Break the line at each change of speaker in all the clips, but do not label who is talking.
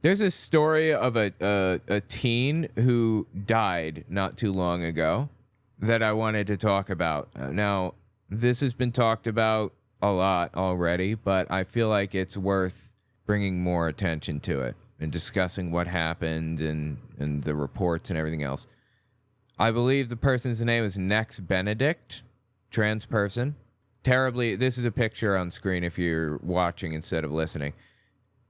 There's a story of a teen who died not too long ago that I wanted to talk about. Now, this has been talked about a lot already, but I feel like it's worth bringing more attention to it and discussing what happened and the reports and everything else. I believe the person's name is Nex Benedict, trans person. Terribly, this is a picture on screen if you're watching instead of listening.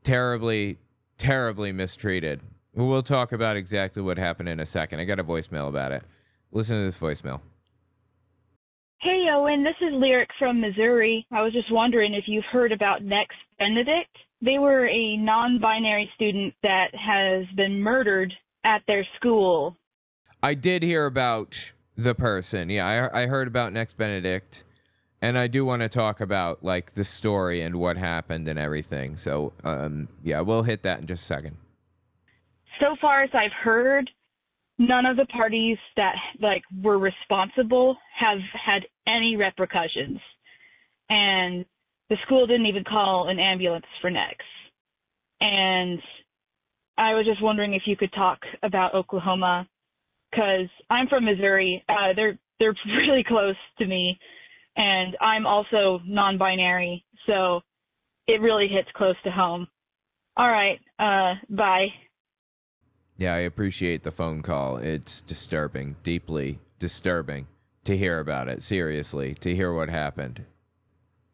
Terribly mistreated. We'll talk about exactly what happened in a second. I got a voicemail about it. Listen to this voicemail.
Hey, Owen, this is Lyric from Missouri. I was just wondering if you've heard about Nex Benedict. They were a non-binary student that has been murdered at their school.
I did hear about the person. Yeah, I heard about Nex Benedict. And I do want to talk about, like, the story and what happened and everything. So, yeah, we'll hit that in just a second.
So far as I've heard, none of the parties that, were responsible have had any repercussions. And the school didn't even call an ambulance for Nex. And I was just wondering if you could talk about Oklahoma, because I'm from Missouri. They're really close to me. And I'm also non-binary, so it really hits close to home. All right, bye.
Yeah, I appreciate the phone call. It's disturbing, deeply disturbing to hear about it, seriously, to hear what happened.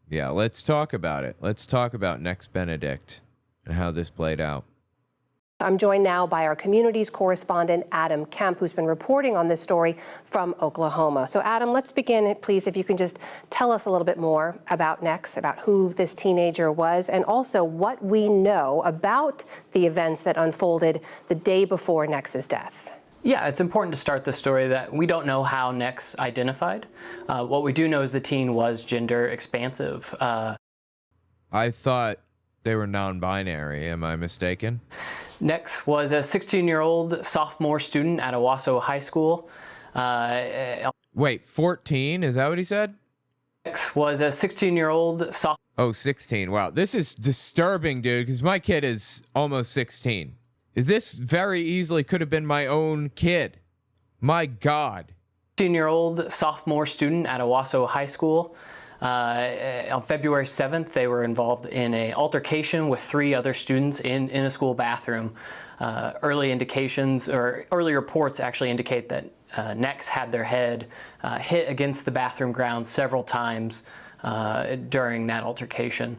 Yeah, let's talk about it. Let's talk about Nex Benedict and how this played out.
I'm joined now by our communities correspondent, Adam Kemp, who's been reporting on this story from Oklahoma. So, Adam, let's begin, please, if you can just tell us a little bit more about Nex, about who this teenager was, and also what we know about the events that unfolded the day before Nex's death.
Yeah, it's important to start the story that we don't know how Nex identified. What we do know is the teen was gender expansive.
I thought they were non-binary. Am I mistaken?
Nex was a 16-year-old sophomore student at Owasso High School.
Wait, 14? Is that what he said?
Nex was a 16-year-old sophomore.
Oh, 16. Wow, this is disturbing, dude, because my kid is almost 16. This very easily could have been my own kid. My God.
16-year-old sophomore student at Owasso High School. On February 7th, they were involved in an altercation with 3 other students in a school bathroom. Early indications, or early reports actually indicate that Nex had their head hit against the bathroom ground several times during that altercation,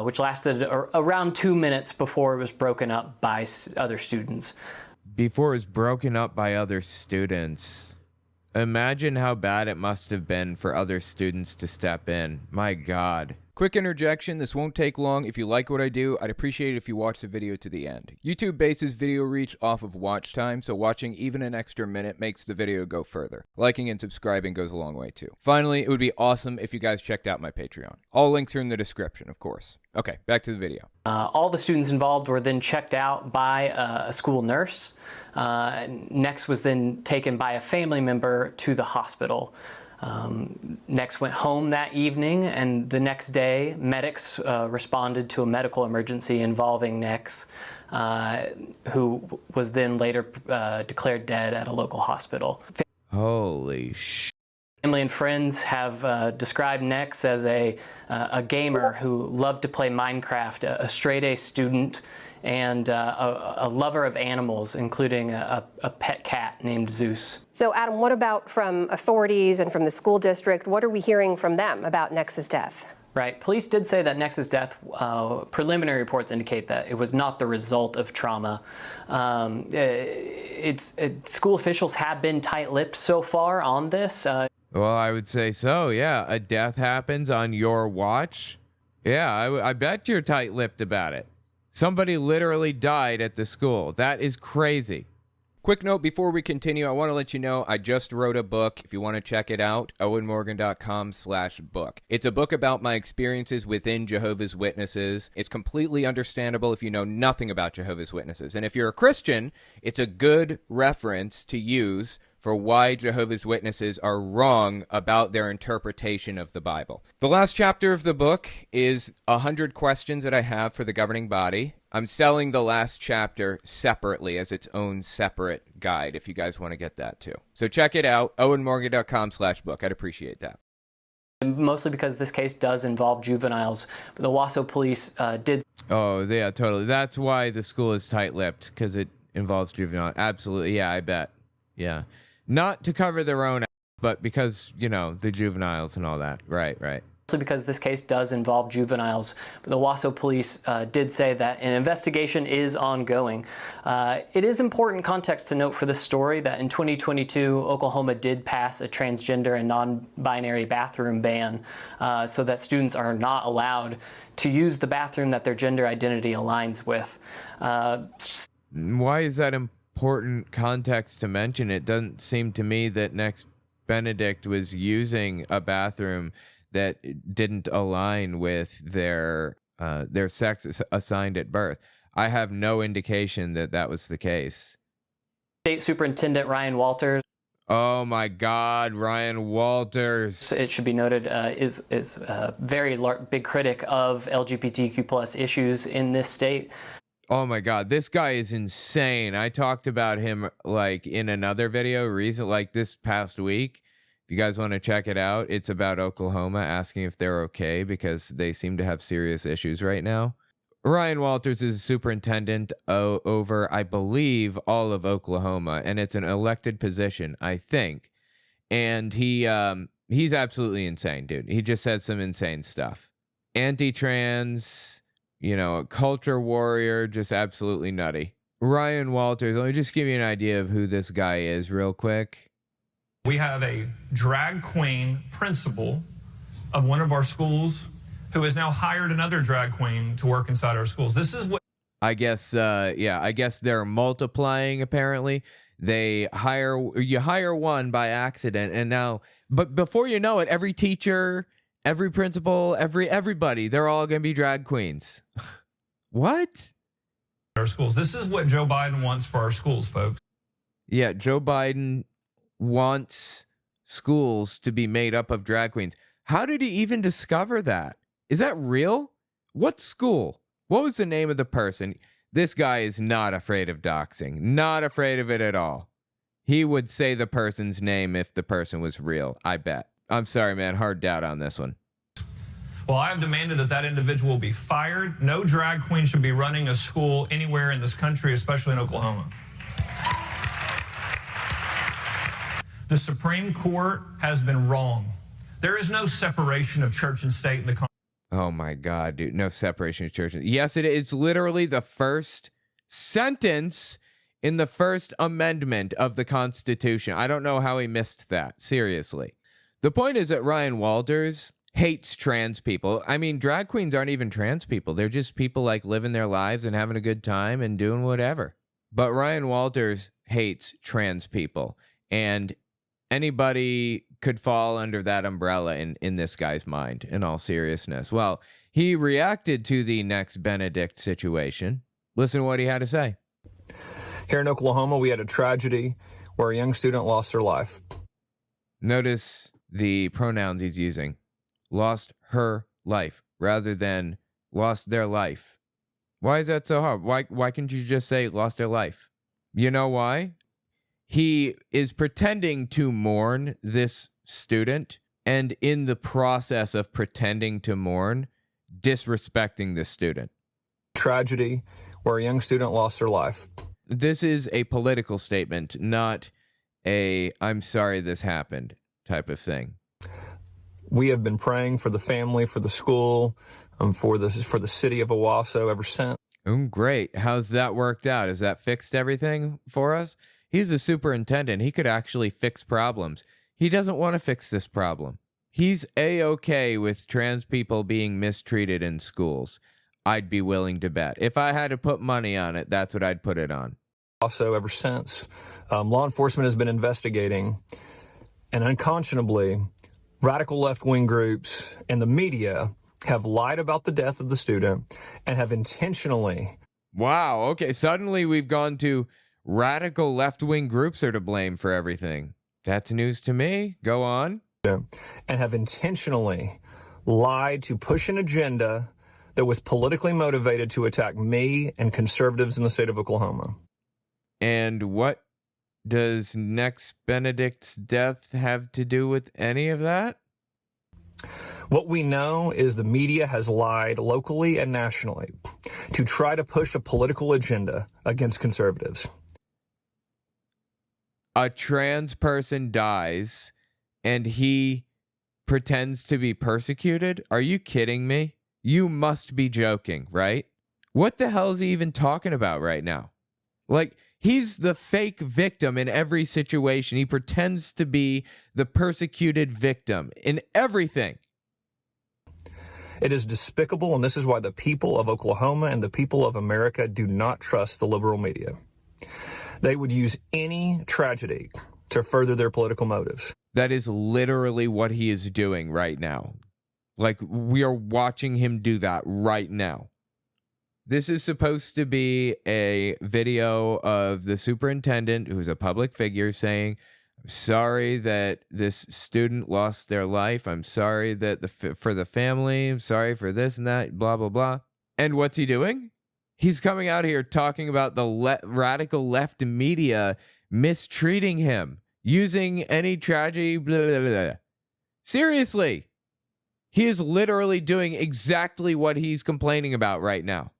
which lasted around 2 minutes before it was broken up by other students.
Before it was broken up by other students. Imagine how bad it must have been for other students to step in. My God. Quick interjection, this won't take long. If you like what I do, I'd appreciate it if you watch the video to the end. YouTube bases video reach off of watch time, so watching even an extra minute makes the video go further. Liking and subscribing goes a long way too. Finally, it would be awesome if you guys checked out my Patreon. All links are in the description, of course. Okay, back to the video.
All the students involved were then checked out by a school nurse. Nex was then taken by a family member to the hospital. Nex went home that evening, and the next day, medics responded to a medical emergency involving Nex, who was then later declared dead at a local hospital.
Holy sh!
Family and friends have described Nex as a gamer who loved to play Minecraft, a straight-A student, and a lover of animals, including a pet cat named Zeus.
So, Adam, what about from authorities and from the school district? What are we hearing from them about Nex's death?
Right. Police did say that Nex's death, preliminary reports indicate that it was not the result of trauma. School officials have been tight-lipped so far on this.
Well, I would say so, yeah. A death happens on your watch? Yeah, I bet you're tight-lipped about it. Somebody literally died at the school. That is crazy. Quick note before we continue, I want to let you know I just wrote a book. If you want to check it out, owenmorgan.com/book. It's a book about my experiences within Jehovah's Witnesses. It's completely understandable if you know nothing about Jehovah's Witnesses. And if you're a Christian, it's a good reference to use for why Jehovah's Witnesses are wrong about their interpretation of the Bible. The last chapter of the book is 100 questions that I have for the governing body. I'm selling the last chapter separately as its own separate guide if you guys want to get that too. So check it out, owenmorgan.com/book. I'd appreciate that.
Mostly because this case does involve juveniles. The Wasso police did.
Oh, yeah, totally. That's why the school is tight-lipped, because it involves juvenile. Absolutely. Yeah, I bet. Yeah. Not to cover their own, but because, you know, the juveniles and all that. Right.
Because this case does involve juveniles. The Wasso police did say that an investigation is ongoing. It is important context to note for this story that in 2022, Oklahoma did pass a transgender and non-binary bathroom ban so that students are not allowed to use the bathroom that their gender identity aligns with.
Why is that important context to mention? It doesn't seem to me that Next Benedict was using a bathroom that didn't align with their sex assigned at birth. I have no indication that that was the case.
State Superintendent Ryan Walters.
Oh my God, Ryan Walters!
It should be noted is a very big critic of LGBTQ plus issues in this state.
Oh my God, this guy is insane. I talked about him like in another video like this past week. If you guys want to check it out, it's about Oklahoma, asking if they're okay because they seem to have serious issues right now. Ryan Walters is superintendent over, I believe, all of Oklahoma, and it's an elected position, I think. And he's absolutely insane, dude. He just said some insane stuff. Anti-trans, you know, a culture warrior, just absolutely nutty. Ryan Walters, let me just give you an idea of who this guy is real quick.
We have a drag queen principal of one of our schools who has now hired another drag queen to work inside our schools. This is what
I guess I guess they're multiplying apparently. You hire one by accident and now but before you know it, every teacher, every principal, everybody, they're all going to be drag queens. What?
Our schools. This is what Joe Biden wants for our schools, folks.
Yeah, Joe Biden wants schools to be made up of drag queens. How did he even discover that? Is that real? What school? What was the name of the person? This guy is not afraid of doxing. Not afraid of it at all. He would say the person's name if the person was real, I bet. I'm sorry, man. Hard doubt on this one.
Well, I have demanded that individual be fired. No drag queen should be running a school anywhere in this country, especially in Oklahoma. The Supreme Court has been wrong. There is no separation of church and state in the
Oh my God, dude. No separation of church. Yes, it is literally the first sentence in the First Amendment of the Constitution. I don't know how he missed that. Seriously. The point is that Ryan Walters hates trans people. I mean, drag queens aren't even trans people. They're just people like living their lives and having a good time and doing whatever. But Ryan Walters hates trans people. And anybody could fall under that umbrella in this guy's mind, in all seriousness. Well, he reacted to the Next Benedict situation. Listen to what he had to say.
Here in Oklahoma, we had a tragedy where a young student lost her life.
Notice the pronouns he's using. Lost her life rather than lost their life. Why is that so hard? Why can't you just say lost their life? You know why? He is pretending to mourn this student, and in the process of pretending to mourn, disrespecting the student.
Tragedy where a young student lost her life.
This is a political statement, not a "I'm sorry this happened" type of thing.
We have been praying for the family, for the school, for the city of Owasso ever since.
Great. How's that worked out? Has that fixed everything for us? He's the superintendent. He could actually fix problems. He doesn't want to fix this problem. He's A-okay with trans people being mistreated in schools. I'd be willing to bet. If I had to put money on it, that's what I'd put it on.
Also, ever since, law enforcement has been investigating, and unconscionably, radical left-wing groups and the media have lied about the death of the student and have intentionally...
Wow, okay, suddenly we've gone to radical left-wing groups are to blame for everything. That's news to me. Go on.
And have intentionally lied to push an agenda that was politically motivated to attack me and conservatives in the state of Oklahoma.
And what does Next Benedict's death have to do with any of that?
What we know is the media has lied locally and nationally to try to push a political agenda against conservatives.
A trans person dies and he pretends to be persecuted? Are you kidding me? You must be joking, right? What the hell is he even talking about right now? Like, he's the fake victim in every situation. He pretends to be the persecuted victim in everything.
It is despicable, and this is why the people of Oklahoma and the people of America do not trust the liberal media. They would use any tragedy to further their political motives.
That is literally what he is doing right now. Like, we are watching him do that right now. This is supposed to be a video of the superintendent, who's a public figure, saying, "I'm sorry that this student lost their life. I'm sorry that for the family. I'm sorry for this and that, blah, blah, blah." And what's he doing? He's coming out here talking about the radical left media mistreating him, using any tragedy, blah, blah, blah. Seriously. He is literally doing exactly what he's complaining about right now.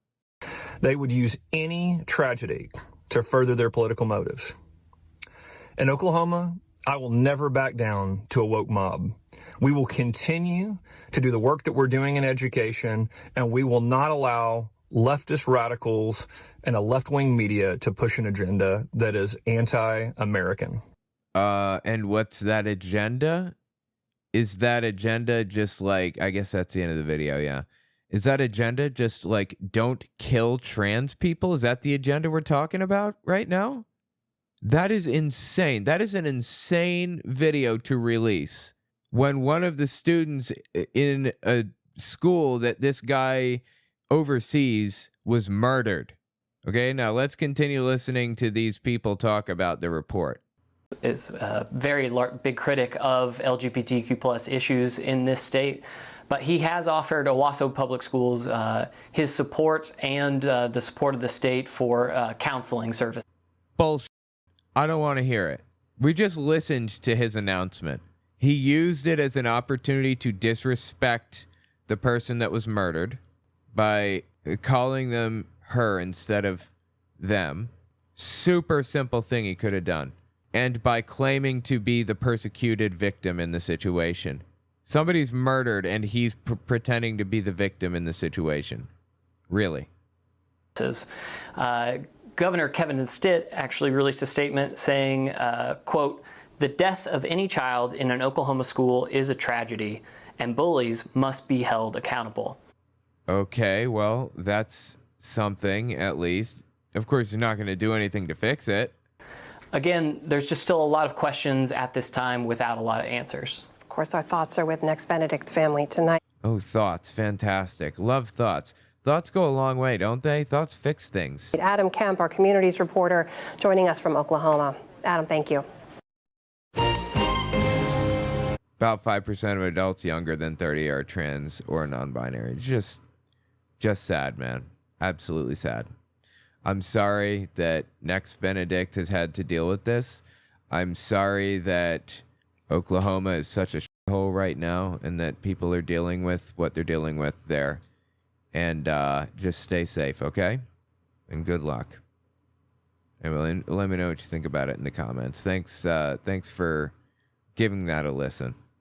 They would use any tragedy to further their political motives. In Oklahoma, I will never back down to a woke mob. We will continue to do the work that we're doing in education, and we will not allow leftist radicals and a left-wing media to push an agenda that is anti-American.
And what's that agenda? Is that agenda just like, I guess that's the end of the video, yeah. Is that agenda just like, don't kill trans people? Is that the agenda we're talking about right now? That is insane. That is an insane video to release when one of the students in a school that this guy oversees was murdered. Okay, now let's continue listening to these people talk about the report.
Is a very big critic of LGBTQ plus issues in this state, but he has offered Owasso Public Schools his support and the support of the state for counseling services.
Bullshit. I don't want to hear it. We just listened to his announcement. He used it as an opportunity to disrespect the person that was murdered by calling them her instead of them. Super simple thing he could have done. And by claiming to be the persecuted victim in the situation. Somebody's murdered and he's pretending to be the victim in the situation. Really.
Governor Kevin Stitt actually released a statement saying, quote, "The death of any child in an Oklahoma school is a tragedy, and bullies must be held accountable."
Okay, well, that's something at least. Of course, you're not going to do anything to fix it.
Again, there's just still a lot of questions at this time without a lot of answers.
Of course, our thoughts are with Next Benedict's family tonight.
Oh, thoughts. Fantastic. Love thoughts. Thoughts go a long way, don't they? Thoughts fix things.
Adam Kemp, our communities reporter, joining us from Oklahoma. Adam, thank you.
About 5% of adults younger than 30 are trans or non-binary. Just sad, man. Absolutely sad. I'm sorry that Next Benedict has had to deal with this. I'm sorry that Oklahoma is such a shithole right now and that people are dealing with what they're dealing with there. And just stay safe, okay? And good luck. And let me know what you think about it in the comments. Thanks for giving that a listen.